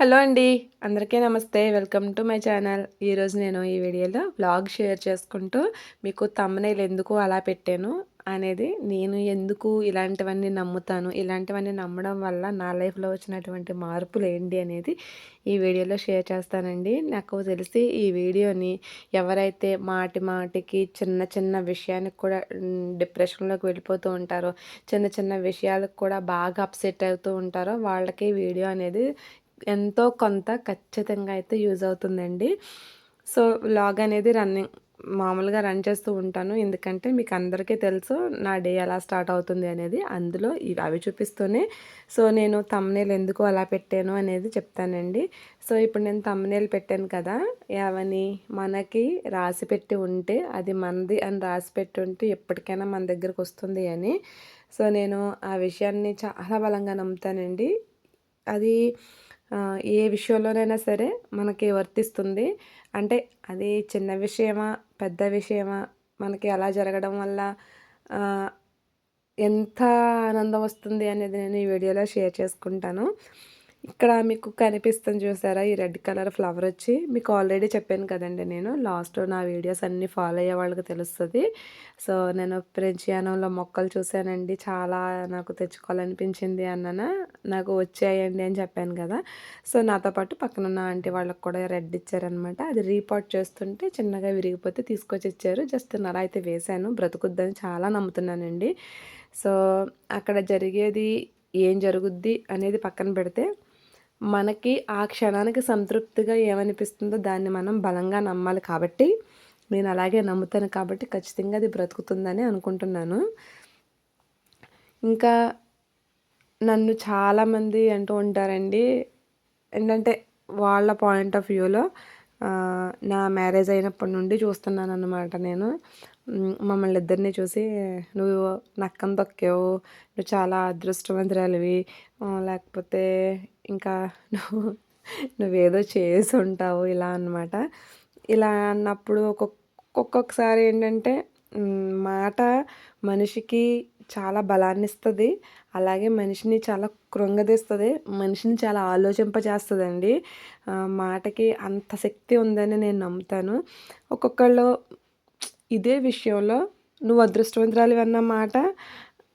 Hello అండి. అందరికీ నమస్తే. Welcome to my channel. ఈరోజు నేను ఈ వీడియోలో వ్లాగ్ షేర్ చేసుకుంటూ మీకు థంబ్‌నెయిల్ ఎందుకు అలా పెట్టాను అనేది, నేను ఎందుకు ఇలాంటివన్నీ నమ్ముతాను, ఇలాంటివన్నీ నమ్మడం వల్ల నా లైఫ్‌లో వచ్చినటువంటి మార్పులేంటి అనేది ఈ వీడియోలో షేర్ చేస్తానండి. నాకు తెలిసి ఈ వీడియోని ఎవరైతే మాటి మాటికి చిన్న చిన్న విషయానికి కూడా డిప్రెషన్‌లోకి వెళ్ళిపోతూ ఉంటారో, చిన్న చిన్న విషయాలకు కూడా బాగా అప్సెట్ అవుతూ ఉంటారో వాళ్ళకి ఈ వీడియో అనేది ఎంతో కొంత ఖచ్చితంగా అయితే యూజ్ అవుతుందండి. సో, వ్లాగ్ అనేది మామూలుగా రన్ చేస్తూ ఉంటాను. ఎందుకంటే మీకు అందరికీ తెలుసు నా డే ఎలా స్టార్ట్ అవుతుంది అనేది. అందులో అవి చూపిస్తూనే నేను థంబ్‌నెయిల్ ఎందుకు అలా పెట్టాను అనేది చెప్తానండి. సో, ఇప్పుడు నేను థంబ్‌నెయిల్ పెట్టాను కదా! ఏవని మనకి రాసిపెట్టి ఉంటే అది మనది అని రాసిపెట్టి ఉంటే ఎప్పటికైనా మన దగ్గరకొస్తుంది అని. సో, నేను ఆ విషయాన్ని చాలా బలంగా నమ్ముతానండి. అది ఏ విషయంలోనైనా సరే మనకి వర్తిస్తుంది. అంటే అది చిన్న విషయమా? పెద్ద విషయమా? మనకి అలా జరగడం వల్ల ఆహ్, ఎంత ఆనందం వస్తుంది అనేది నేను ఈ వీడియోలో షేర్ చేసుకుంటాను. ఇక్కడ మీకు కనిపిస్తుంది చూసారా? ఈ రెడ్ కలర్ ఫ్లవర్ వచ్చి మీకు ఆల్రెడీ చెప్పాను కదండీ నేను. లాస్ట్‌లో నా వీడియోస్ అన్నీ ఫాలో అయ్యే వాళ్ళకి తెలుస్తది. సో, నేను ఫ్రెంచియానంలో మొక్కలు చూసానండి. చాలా నాకు తెచ్చుకోవాలనిపించింది అన్నానా, నాకు వచ్చాయండి అని చెప్పాను కదా! సో, నాతో పాటు పక్కనున్న ఆంటీ వాళ్ళకి కూడా రెడ్ ఇచ్చారనమాట. అది రీపాట్ చేస్తుంటే చిన్నగా విరిగిపోతే తీసుకొచ్చి ఇచ్చారు. జస్ట్ అలా అయితే వేశాను. బ్రతుకుద్దని చాలా నమ్ముతున్నానండి. సో, అక్కడ జరిగేది ఏం జరుగుద్ది అనేది పక్కన పెడితే, మనకి ఆ క్షణానికి సంతృప్తిగా ఏమనిపిస్తుందో దాన్ని మనం బలంగా నమ్మాలి కాబట్టి, నేను అలాగే నమ్ముతాను కాబట్టి ఖచ్చితంగా అది బ్రతుకుతుందని అనుకుంటున్నాను. ఇంకా నన్ను చాలామంది అంటూ ఉంటారండి. ఏంటంటే వాళ్ళ పాయింట్ ఆఫ్ వ్యూలో నా మ్యారేజ్ అయినప్పటి నుండి చూస్తున్నానన్నమాట నేను. మమ్మల్ని ఇద్దరిని చూసి "నువ్వు నక్కం తొక్కావు, నువ్వు చాలా అదృష్టవంతురాలివి, లేకపోతే ఇంకా నువ్వు నువ్వేదో చేసుంటావు" ఇలా అనమాట. ఇలా అన్నప్పుడు ఒక్కొక్కసారి ఏంటంటే మాట మనిషికి చాలా బలాన్నిస్తది. అలాగే మనిషిని చాలా కృంగదీస్తది. మనిషిని చాలా ఆలోచింపజేస్తదండి. మాటకి అంత శక్తి ఉందని నేను నమ్ముతాను. ఒక్కొక్కళ్ళు ఇదే విషయంలో నువ్వు అదృష్టవంతురాలివి అన్న మాట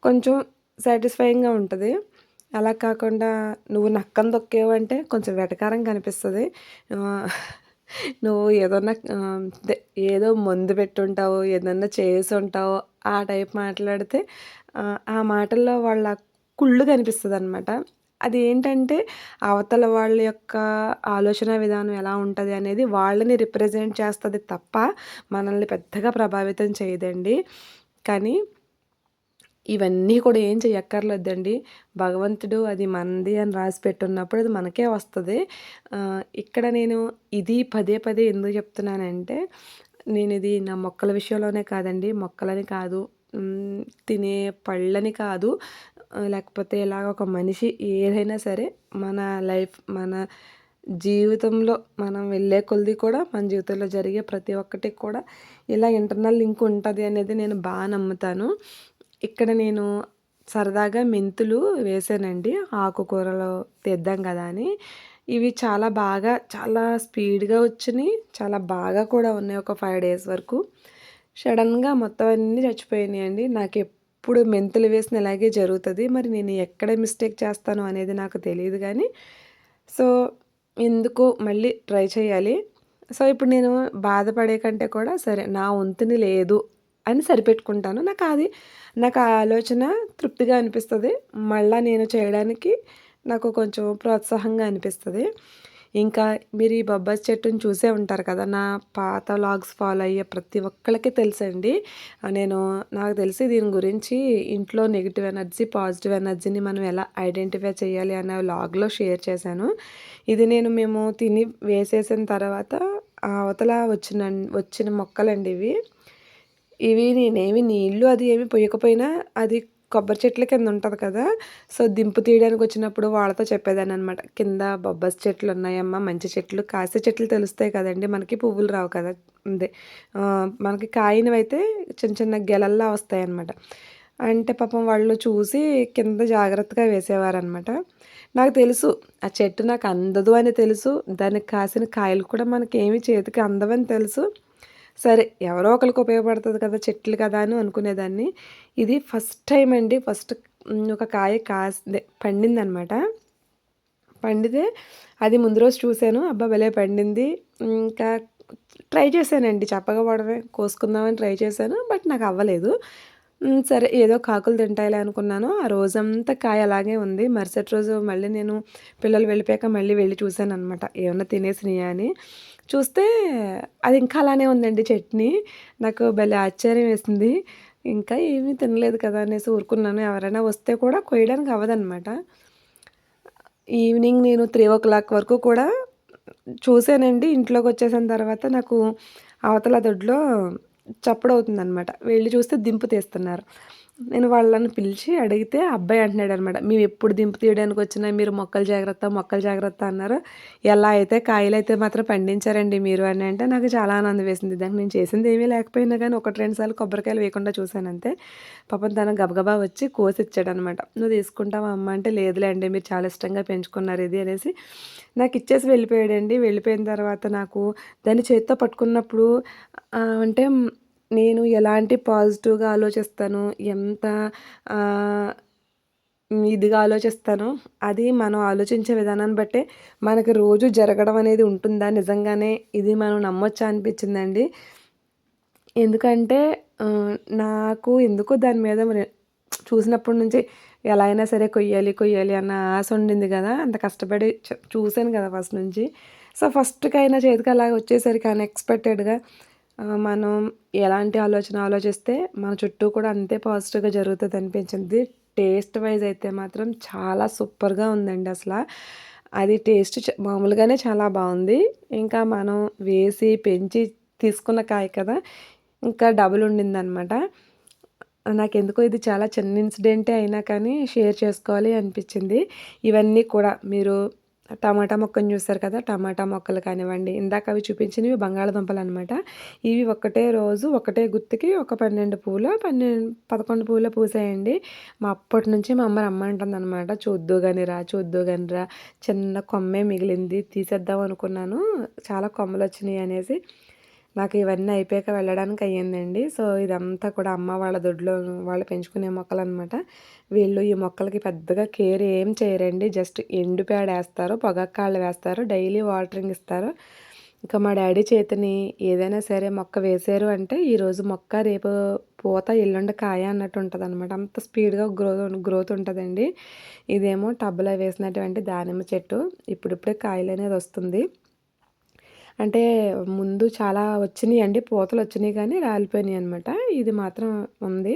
కొంచెం సాటిస్ఫైయింగ్‌గా ఉంటది. అలా కాకుండా నువ్వు నక్కని తొక్కావంటే కొంచెం వెటకారంగా అనిపిస్తది. ఆహ్, నువ్వు ఏదన్నా అదే ఏదో మందు పెట్టుంటావు, ఏదన్నా చేసుంటావు, ఆ టైప్ మాట్లాడితే ఆ మాటల్లో వాళ్ళ కుళ్ళు కనిపిస్తదనమాట. అదేంటంటే అవతల వాళ్ళ యొక్క ఆలోచన విధానం ఎలా ఉంటది అనేది వాళ్ళని రిప్రజెంట్ చేస్తది తప్ప, మనల్ని పెద్దగా ప్రభావితం చేయదండి. కానీ ఇవన్నీ కూడా ఏం చెయ్యక్కర్లేదండి. భగవంతుడు అది మనది అని రాసి పెట్టున్నప్పుడు అది మనకే వస్తది. ఇక్కడ నేను ఇది పదే పదే ఎందుకు చెప్తున్నానంటే, నేనిది నా మొక్కల విషయంలోనే కాదండి, మొక్కలని కాదు, తినే పళ్ళని కాదు, లేకపోతే ఇలాగ ఒక మనిషి ఏదైనా సరే మన లైఫ్ మన జీవితంలో మనం వెళ్ళే కొలది కూడా మన జీవితంలో జరిగే ప్రతి ఒక్కటి కూడా ఇలా ఇంటర్నల్ లింక్ ఉంటది అనేది నేను నమ్ముతాను. ఇక్కడ నేను సరదాగా మెంతులు వేశానండి. ఆకుకూరలు తెద్దాం కదా అని. ఇవి చాలా బాగా చాలా స్పీడ్‌గా వచ్చినియి. చాలా బాగా కూడా ఉన్నాయి ఒక 5 డేస్ వరకు. సడెన్‌గా మొత్తం అన్నీ చచ్చిపోయినాయండి. నాకెప్పుడు మెంతులు వేసిన ఇలాగే జరుగుతది. మరి నేను ఎక్కడ మిస్టేక్ చేస్తాను అనేది నాకు తెలీదు గానీ, సో, ఎందుకు మళ్ళీ ట్రై చేయాలి. సో, ఇప్పుడు నేను బాధపడే కంటే కూడా సరే నా వంతుని లేదు అని సరిపెట్టుకుంటాను. నాకు ఆ ఆలోచన తృప్తిగా అనిపిస్తది. మళ్ళా నేను చేయడానికి నాకు కొంచెం ప్రోత్సాహంగా అనిపిస్తది. ఇంకా మీరు ఈ బొబ్బాస్ చెట్టుని చూసే ఉంటారు కదా! నా పాత వ్లాగ్స్ ఫాలో అయ్యే ప్రతి ఒక్కళ్ళకి తెలుసండి. నాకు తెలిసి దీని గురించి ఇంట్లో నెగెటివ్ ఎనర్జీ, పాజిటివ్ ఎనర్జీని మనం ఎలా ఐడెంటిఫై చేయాలి అనే వ్లాగ్‌లో షేర్ చేశాను. ఇది మేము తిని వేసేసిన తర్వాత అవతల వచ్చిన మొక్కలండి ఇవి. ఇవి నేనేమి నీళ్ళు అది ఏమి పొయ్యకపోయినా అది కొబ్బరి చెట్ల కింద ఉంటది కదా! సో, దింపు తీయడానికి వచ్చినప్పుడు వాళ్ళతో చెప్పేదాన్ననమాట. "కింద బొబ్బాస్ చెట్లున్నాయమ్మా, మంచి చెట్లు, కాసే చెట్లు తెలుస్తాయి కదండీ! మనకి పువ్వులు రావు కదా!" మనకి కాయనివైతే చిన్న చిన్న గెలల్లా వస్తాయనమాట. అంటే పాపం వాళ్ళు చూసి కింద జాగ్రత్తగా వేసేవారనమాట. నాకు తెలుసు ఆ చెట్టు నాకు అందదు అని తెలుసు. దానికి కాసిన కాయలు కూడా మనకేమి చేతికి అందవని తెలుసు. సరే ఎవరో ఒకళ్ళకి ఉపయోగపడుతది కదా! చెట్లు కదా! అని అనుకునేదాన్ని. ఇది ఫస్ట్ టైమ్ అండి. ఒక కాయ పండిందనమాట. పండితే అది ముందు రోజు చూసాను. అబ్బా! భలే పండింది. ఇంకా ట్రై చేశానండి. చప్పగా పడవే కోసుకుందామని ట్రై చేశాను. బట్ నాకు అవ్వలేదు. సరే ఏదో కాకులు తింటాయిలే అనుకున్నాను. ఆ రోజంతా కాయ అలాగే ఉంది. మరుసటి రోజు మళ్ళీ నేను పిల్లలు వెళ్ళిపోయాక మళ్ళీ వెళ్లి చూసాననమాట. ఏమన్నా తినేసినాయా అని. చూస్తే అది ఇంకా అలానే ఉందండి చట్నీ. నాకు భలే ఆశ్చర్యం వేసింది. ఇంకా ఏమీ తినలేదు కదా! అనేసి ఊరుకున్నాను. ఎవరైనా వస్తే కూడా కొయ్యడానికి అవ్వదనమాట. ఈవినింగ్ నేను 3:00 వరకు కూడా చూసానండి. ఇంట్లోకొచ్చేసిన తర్వాత నాకు అవతల దొడ్లో చప్పుడవుతుందనమాట. వెళ్లి చూస్తే దింపు తీస్తున్నారు. నేను వాళ్ళని పిలిచి అడిగితే అబ్బాయి అంటున్నాడనమాట, "మేమెప్పుడు దింపు తీయడానికొచ్చినా మీరు మొక్కలు జాగ్రత్త, మొక్కలు జాగ్రత్త అన్నారు. ఎలా అయితే కాయలైతే మాత్రం పండించారండి మీరు" అని అంటే నాకు చాలా ఆనందం వేసింది. దానికి నేను చేసిందేమీ లేకపోయినా గానీ 1, 2 సార్లు కొబ్బరికాయలు వేయకుండా చూసానంతే. పాపం తను గబగబా వచ్చి కోసిచ్చాడనమాట. "నువ్వు తీసుకుంటావా అమ్మ" అంటే, "లేదులే అండి మీరు చాలా ఇష్టంగా పెంచుకున్నారు ఇది" అనేసి నాకిచ్చేసి వెళ్ళిపోయాడండి. వెళ్ళిపోయిన తర్వాత నాకు దాన్ని చేత్తో పట్టుకున్నప్పుడు అంటే నేను ఎలాంటి పాజిటివ్‌గా ఆలోచిస్తాను, ఎంత ఆహ్, ఇదిగా ఆలోచిస్తానో, అది మనం ఆలోచించే విధానాన్ని బట్టే మనకి రోజు జరగడం అనేది ఉంటుందా? నిజంగానే ఇది మనం నమ్మొచ్చా అనిపించిందండి. ఎందుకంటే నాకు ఎందుకో దాని మీద చూసినప్పటి నుంచి ఎలా అయినా సరే కొయ్యాలి, కొయ్యాలి అన్న ఆశ ఉండింది గదా! అంత కష్టపడి చూసాను గదా! ఫస్ట్ నుంచి. సో, ఫస్ట్‌కైనా చేతికి అలాగ వచ్చేసరికి అన్‌ఎక్స్‌పెక్టెడ్‌గా మనం ఎలాంటి ఆలోచన ఆలోచిస్తే మన చుట్టూ కూడా అంతే పాజిటివ్‌గా జరుగుతదనిపించింది. టేస్ట్ వైస్ అయితే మాత్రం చాలా సూపర్‌గా ఉందండి అసల. అది టేస్ట్ మామూలుగానే చాలా బావుంది. ఇంకా మనం వేసి, పెంచి తీసుకున్న కాయ కదా! ఇంకా డబుల్ ఉండిందనమాట. నాకెందుకో ఇది చాలా చిన్న ఇన్సిడెంటే అయినా కానీ షేర్ చేసుకోవాలి అనిపిచ్చింది. ఇవన్నీ కూడా మీరు టమాటా మొక్కను చూసారు కదా! టమాటా మొక్కలు కానివ్వండి, ఇందాక అవి చూపించినవి బంగాళదుంపలనమాట. ఇవి ఒకటే రోజు, ఒకటే గుత్తికి ఒక 12 పూలో, 11 పూలో పూసాయండి. అప్పటినుంచి మా అమ్మ రమ్మంటుందనమాట. చూద్దువు గాని రా, చిన్న కొమ్మే మిగిలింది తీసేద్దాం అనుకున్నాను. చాలా కొమ్మలొచ్చినియి అనేసి. నాకు ఇవన్నీ అయిపోయాక వెళ్ళడానికి అయ్యిందండి. సో, ఇదంతా కూడా అమ్మ వాళ్ళ దొడ్లో వాళ్ళు పెంచుకునే మొక్కలనమాట. వీళ్ళు ఈ మొక్కలకి పెద్దగా కేర్ ఏం చేయరండి. జస్ట్ ఎండు పేడేస్తారు, పొగాకు వేస్తారు, డైలీ వాటరింగ్ ఇస్తారు. ఇంకా మా డ్యాడీ చేతిని ఏదైనా సరే మొక్క వేశారు అంటే, ఈరోజు మొక్క రేపు పూత, ఎల్లుండి కాయ అన్నట్టు ఉంటదనమాట. అంత స్పీడ్‌గా గ్రోత్ ఉంటదండి. ఇదేమో టబ్‌లో వేసినటువంటి దానిమ్మ చెట్టు. ఇప్పుడిప్పుడే కాయలనేది వస్తుంది. అంటే ముందు చాలా వచ్చినియండి. పూతలొచ్చినియి గానీ రాలిపోయినియనమాట. ఇది మాత్రం ఉంది.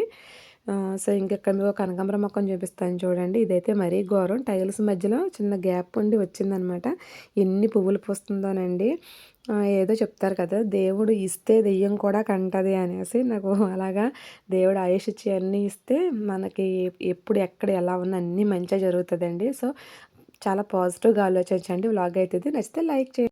సో, ఇంకెక్కడ మీకో కనకాంబరం మొక్కను చూపిస్తాను చూడండి. ఇదైతే మరీ ఘోరం. టైల్స్ మధ్యలో చిన్న గ్యాప్ ఉండి వచ్చిందనమాట. ఎన్ని పువ్వులు పూస్తుందోనండి. ఏదో చెప్తారు కదా! దేవుడు ఇస్తే దెయ్యం కూడా కంటది అనేసి. నాకు అలాగా దేవుడు ఆయుష్ ఇచ్చి అన్నీ ఇస్తే మనకి ఎప్పుడు ఎక్కడ ఎలా ఉన్నా అన్నీ మంచే జరుగుతదండి. సో, చాలా పాజిటివ్‌గా ఆలోచించండి. వ్లాగ్ అయితే ఇది. నచ్చితే లైక్ చేయండి.